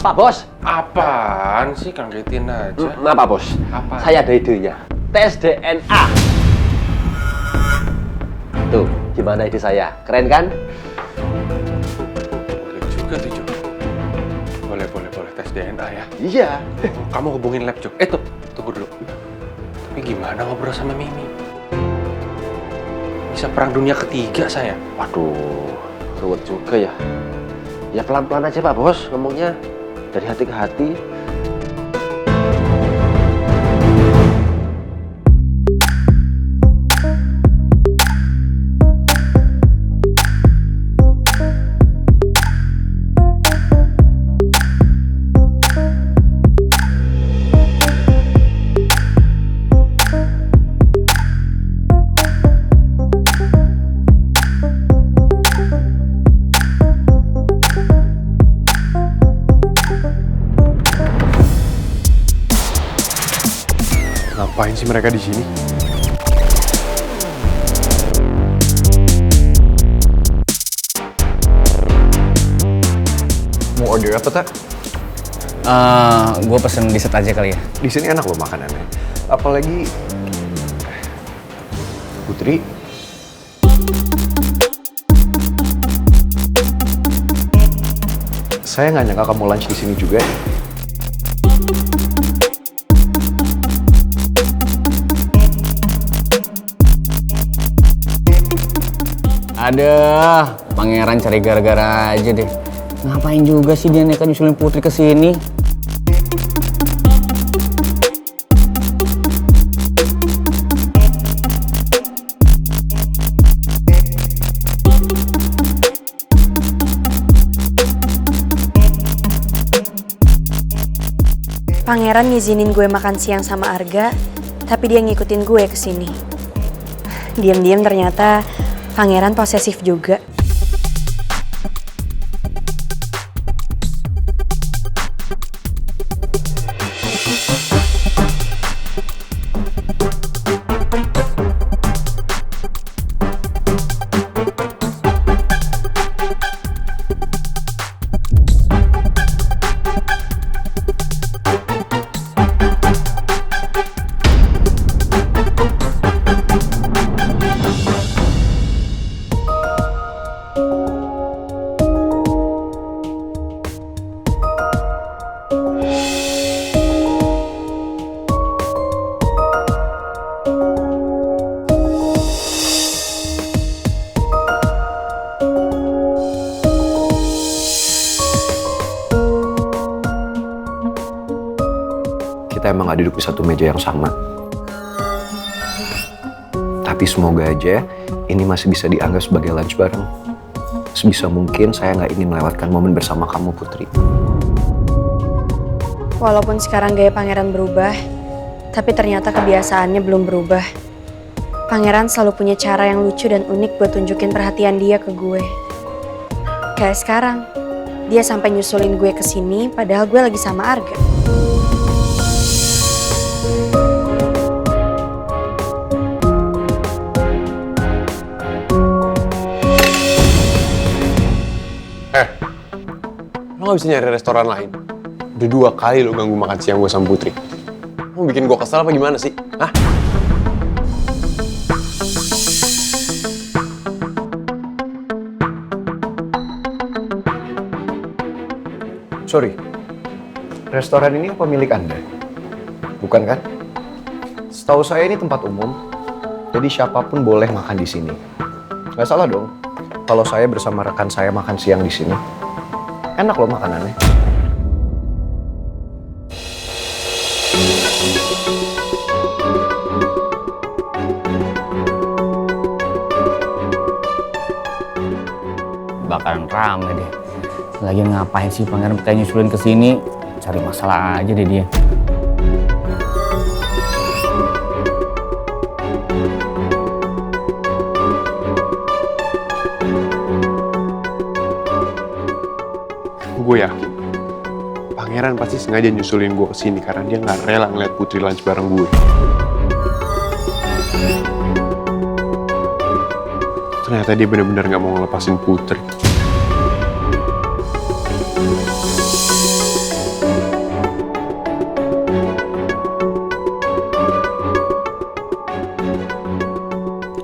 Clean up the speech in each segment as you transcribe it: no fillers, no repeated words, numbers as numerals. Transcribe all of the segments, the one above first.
Pak Bos. Apaan sih, kagetin aja. Pak Bos. Apa? Saya ada idenya. Tes DNA. Tuh, gimana ide saya? Keren kan? Boleh juga tuh, Jok. Boleh tes DNA ya. Iya. Kamu hubungin lab, Jok. Tuh, tunggu dulu. Tapi gimana ngobrol sama Mimi? Bisa perang dunia ketiga saya. Waduh, ruwet juga ya. Ya pelan-pelan aja Pak Bos ngomongnya. Dari hati ke hati. Ngapain sih mereka di sini? Mau order apa, Tak? Gue pesen dessert aja kali ya. Di sini enak loh makanannya. Apalagi Putri. Saya nggak nyangka kamu lunch di sini juga. Ada, pangeran cari gara-gara aja deh. Ngapain juga sih dia nekat nyusulin Putri ke sini? Pangeran ngizinin gue makan siang sama Arga, tapi dia ngikutin gue ke sini. Diam-diam ternyata Pangeran posesif juga. Kita emang gak duduk di satu meja yang sama. Tapi semoga aja ini masih bisa dianggap sebagai lunch bareng. Sebisa mungkin saya nggak ingin melewatkan momen bersama kamu, Putri. Walaupun sekarang gaya Pangeran berubah, tapi ternyata kebiasaannya belum berubah. Pangeran selalu punya cara yang lucu dan unik buat tunjukin perhatian dia ke gue. Kayak sekarang, dia sampai nyusulin gue ke sini padahal gue lagi sama Arga. Lo gak bisa nyari restoran lain? Udah 2 kali lo ganggu makan siang gue sama Putri. Mau bikin gue kesel apa gimana sih? Hah? Sorry, restoran ini pemilik Anda? Bukan kan? Setahu saya ini tempat umum, jadi siapapun boleh makan di sini. Nggak salah dong, kalau saya bersama rekan saya makan siang di sini. Enak loh makanannya. Bakalan rame deh. Lagi ngapain sih Pangeran kayak nyusulin ke sini? Cari masalah aja deh dia. Gue yakin Pangeran pasti sengaja nyusulin gue kesini karena dia nggak rela ngeliat Putri lunch bareng gue. Ternyata dia benar-benar nggak mau ngelepasin Putri.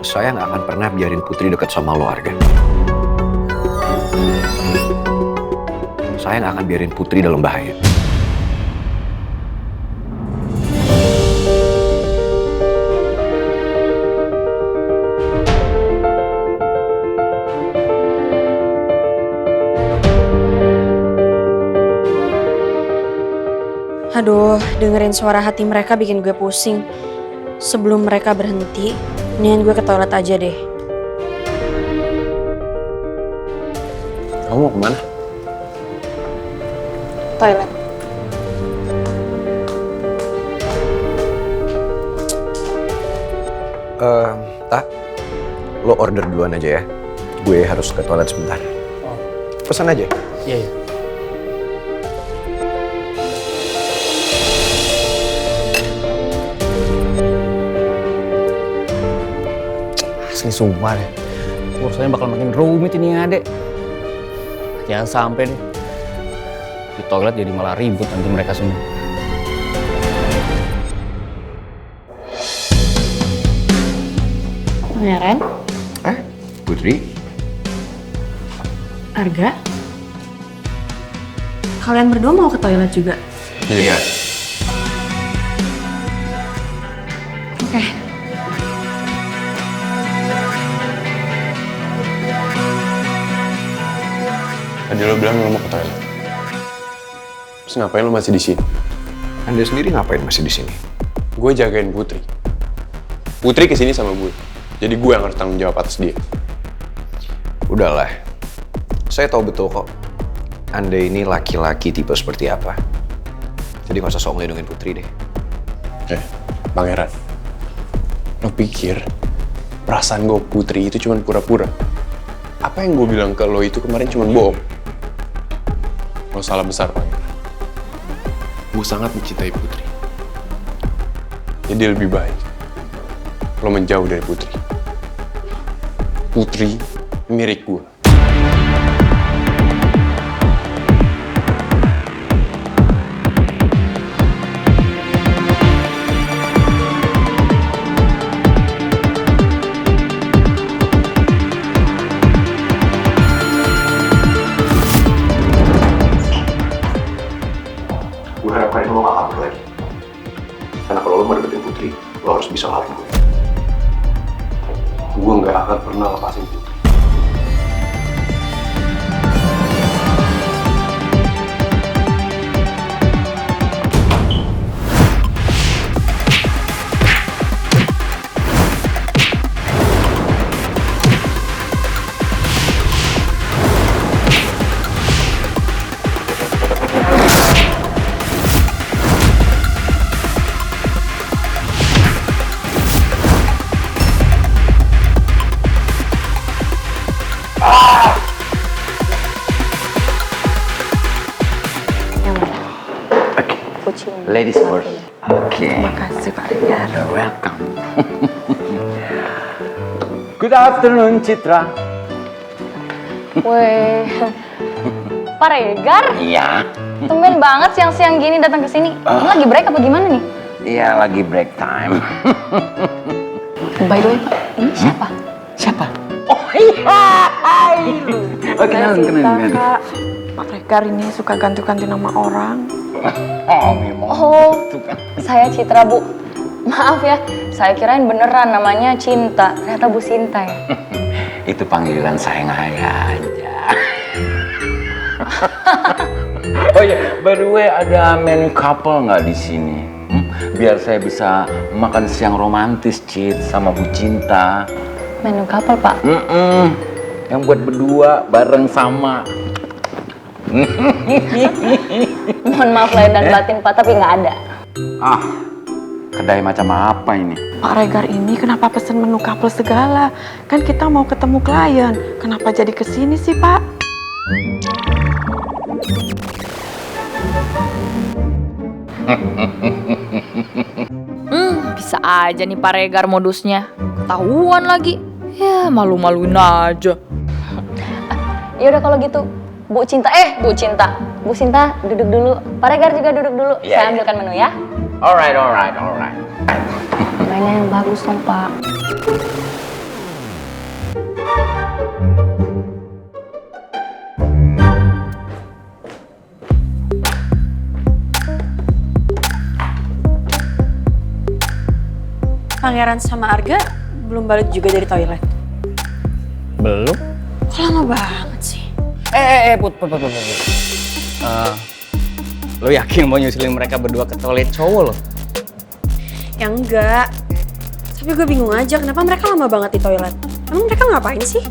Saya nggak akan pernah biarin Putri dekat sama lo, Arga. Saya nggak akan biarin Putri dalam bahaya. Aduh, dengerin suara hati mereka bikin gue pusing. Sebelum mereka berhenti, mendingan gue ke toilet aja deh. Kamu mau kemana? Toilet. Tak, lo order duluan aja ya. Gue harus ke toilet sebentar. Pesan aja. Iya, iya. Asli sumpah deh. Urusannya bakal makin rumit ini ya, Dek. Jangan sampai deh. Di toilet jadi malah ribut nanti mereka semua. Pangeran? Putri? Arga? Kalian berdua mau ke toilet juga? Iya. Oke. Tadi lo bilang lo mau ke toilet. Terus ngapain lo masih di sini? Anda sendiri ngapain masih di sini? Gue jagain Putri. Putri kesini sama gue. Jadi gue yang harus tanggung jawab atas dia. Udahlah. Saya tahu betul kok. Anda ini laki-laki tipe seperti apa. Jadi nggak usah sok ngelindungin Putri deh. Pangeran. Lo pikir perasaan gue Putri itu cuma pura-pura? Apa yang gue bilang ke lo itu kemarin cuma bohong? Lo salah besar, Pangeran. Gue sangat mencintai Putri. Jadi lebih baik lo menjauh dari Putri. Putri milik gue. Gue harapkan lo gak kabur lagi. Karena kalau lo mau deketin Putri, lo harus bisa lawan gue. Gue nggak akan pernah lepasin Putri. Ladies first. Oke. Makasih Pak Regar. You're welcome. Good afternoon, Citra. Weh, Pak Regar, Iya. tumben banget siang-siang gini datang ke sini. Ini lagi break apa gimana nih? Iya, lagi break time. By the way Pak, ini siapa? Siapa? Oh iya. Oh, kenalin. Kak. Pak Regar ini suka ganti-ganti nama orang. Oh, memang. Oh, saya Citra Bu. Maaf ya, saya kirain beneran namanya Cinta. Ternyata Bu Sinta ya. Itu panggilan sayang aja. Oh iya, by the way, ada menu couple nggak di sini? Biar saya bisa makan siang romantis, Cit, sama Bu Cinta. Menu couple Pak. Yang buat berdua bareng sama. Mohon maaf lahir dan batin Pak, tapi nggak ada. Ah, kedai macam apa ini? Pak Regar ini kenapa pesen menu couple segala? Kan kita mau ketemu klien. Kenapa jadi kesini sih, Pak? Bisa aja nih Pak Regar modusnya. Ketahuan lagi. Ya, malu-maluin aja. Ya udah kalau gitu, Bu Cinta, Bu Sinta duduk dulu. Pak Regar juga duduk dulu. Iya, Saya iya. ambilkan menu ya. Alright. Mainnya yang bagus dong Pak. Pangeran sama Arga belum balik juga dari toilet? Belum? Kok lama banget sih? Put. Lo yakin mau nyusulin mereka berdua ke toilet cowok lo? Ya enggak. Tapi gue bingung aja kenapa mereka lama banget di toilet. Emang mereka ngapain sih?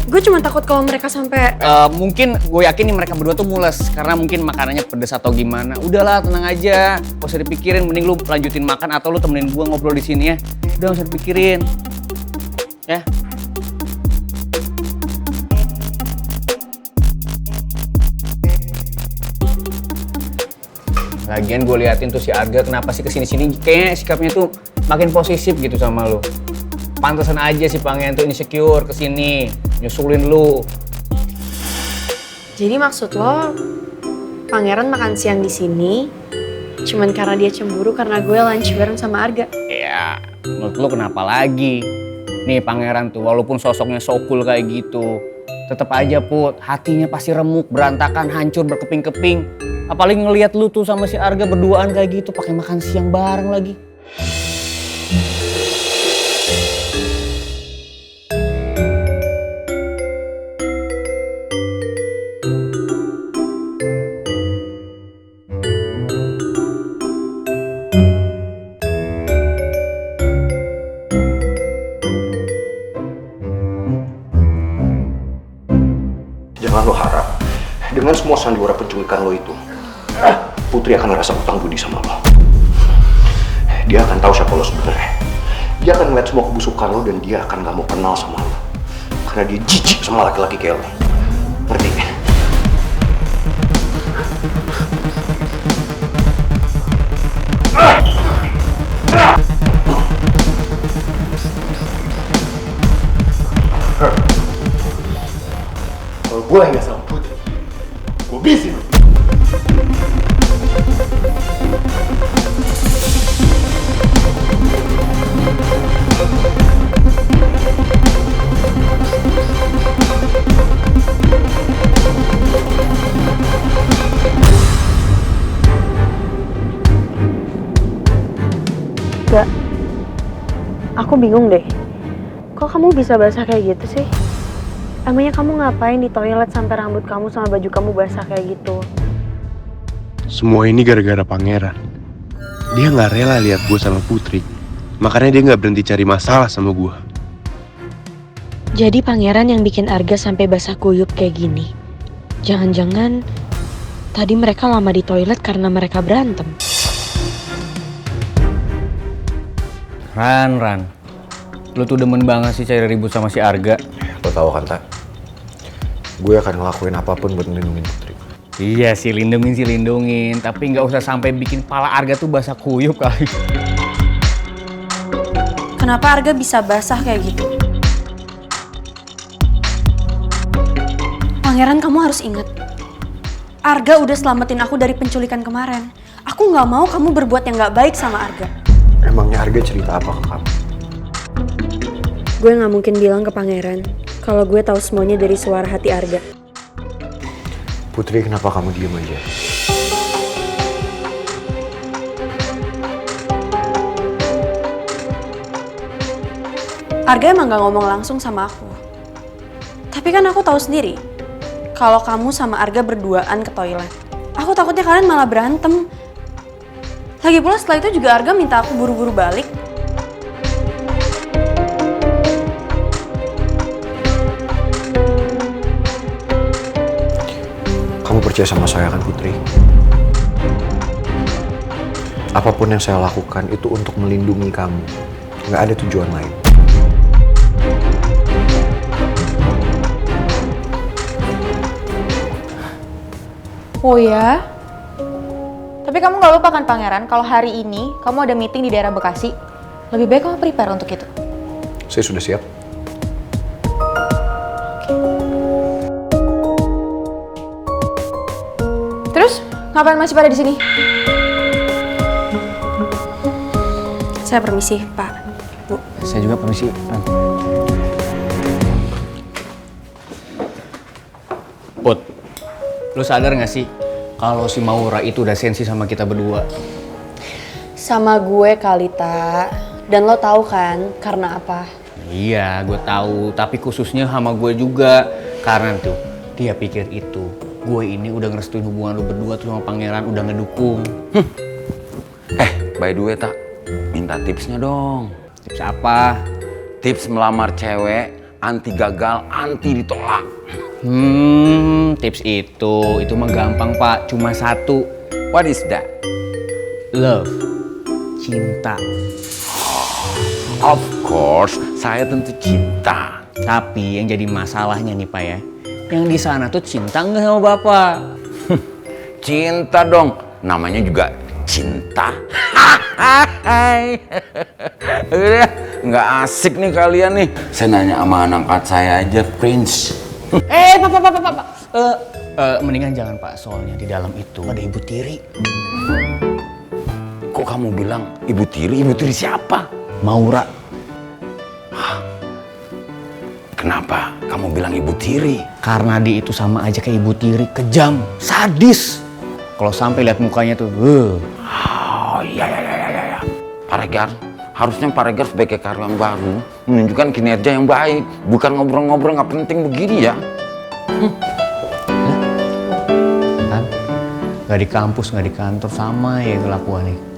Gue cuma takut kalau mereka sampai... Mungkin gue yakin nih mereka berdua tuh mules karena mungkin makanannya pedes atau gimana. Udahlah, tenang aja. Gak usah dipikirin, mending lu lanjutin makan atau lu temenin gue ngobrol di sini ya. Udah gak usah dipikirin. Ya. Lagian gue liatin tuh si Arga kenapa sih kesini-sini kayaknya sikapnya tuh makin posesif gitu sama lu. Pantesan aja si Pangeran tuh insecure kesini, nyusulin lu. Jadi maksud lo, Pangeran makan siang di sini cuman karena dia cemburu karena gue lunch bareng sama Arga? Ya, menurut lu kenapa lagi? Nih Pangeran tuh walaupun sosoknya so cool kayak gitu, tetep aja Put, hatinya pasti remuk, berantakan, hancur, berkeping-keping. Apalagi ngelihat lu tuh sama si Arga berduaan kayak gitu, pakai makan siang bareng lagi. Jangan lo harap dengan semua sandiwara penculikan lo itu, Putri akan ngerasa utang budi sama lo. Dia akan tahu siapa lo sebenarnya. Dia akan ngeliat semua kebusukan lo dan dia akan gak mau kenal sama lo. Karena dia jijik sama laki-laki kayak lo. Ngerti? Kalau gue yang gak sama Putri, gue bisin. Gak, aku bingung deh. Kok kamu bisa basah kayak gitu sih? Emangnya kamu ngapain di toilet sampai rambut kamu sama baju kamu basah kayak gitu? Semua ini gara-gara Pangeran. Dia nggak rela lihat gue sama Putri. Makanya dia nggak berhenti cari masalah sama gue. Jadi Pangeran yang bikin Arga sampai basah kuyup kayak gini. Jangan-jangan tadi mereka lama di toilet karena mereka berantem. Ran, lu tuh demen banget sih cari ribut sama si Arga. Lo tau kan, Tak? Gue akan ngelakuin apapun buat melindungi Putri. Iya sih, lindungin. Tapi nggak usah sampai bikin pala Arga tuh basah kuyup kali. Kenapa Arga bisa basah kayak gitu? Pangeran, kamu harus ingat. Arga udah selamatin aku dari penculikan kemarin. Aku nggak mau kamu berbuat yang nggak baik sama Arga. Emangnya Arga cerita apa ke kamu? Gue nggak mungkin bilang ke Pangeran kalau gue tahu semuanya dari suara hati Arga. Putri, kenapa kamu diem aja? Arga emang gak ngomong langsung sama aku. Tapi kan aku tahu sendiri kalau kamu sama Arga berduaan ke toilet. Aku takutnya kalian malah berantem. Lagi pula setelah itu juga Arga minta aku buru-buru balik. Kamu percaya sama saya kan, Putri? Apapun yang saya lakukan itu untuk melindungi kamu. Nggak ada tujuan lain. Oh ya? Tapi kamu gak lupa kan Pangeran, kalau hari ini kamu ada meeting di daerah Bekasi. Lebih baik kamu prepare untuk itu. Saya sudah siap. Terus, ngapain masih pada di sini? Saya permisi, Pak, Bu. Saya juga permisi. Put, lu sadar gak sih kalau si Maura itu udah sensi sama kita berdua? Sama gue kali, Tak. Dan lo tahu kan karena apa? Iya, gue tahu. Tapi khususnya sama gue juga. Karena tuh, dia pikir itu. Gue ini udah ngerestuin hubungan lu berdua tuh sama pangeran, udah ngedukung. By the way, Tak, minta tipsnya dong. Tips apa? Tips melamar cewek, anti gagal, anti ditolak. Tips itu mah gampang Pak, cuma satu. What is that? Love, cinta. Of course, saya tentu cinta. Tapi yang jadi masalahnya nih Pak ya, yang di sana tuh cinta nggak sama Bapak? Cinta dong, namanya juga cinta. Udah, nggak asik nih kalian nih. Saya nanya sama anak angkat saya aja, Prince. Pak. Mendingan jangan Pak, soalnya di dalam itu ada Ibu Tiri. Kok kamu bilang Ibu Tiri? Ibu Tiri siapa? Maura. Kenapa kamu bilang Ibu Tiri? Karena dia itu sama aja kayak Ibu Tiri, kejam, sadis. Kalau sampai lihat mukanya tuh, Oh iya. Pak Regar, harusnya Pak Regar sebagai karyawan baru menunjukkan kinerja yang baik, bukan ngobrol-ngobrol nggak penting begini ya. kan? Gak di kampus, gak di kantor, sama ya kelakuannya.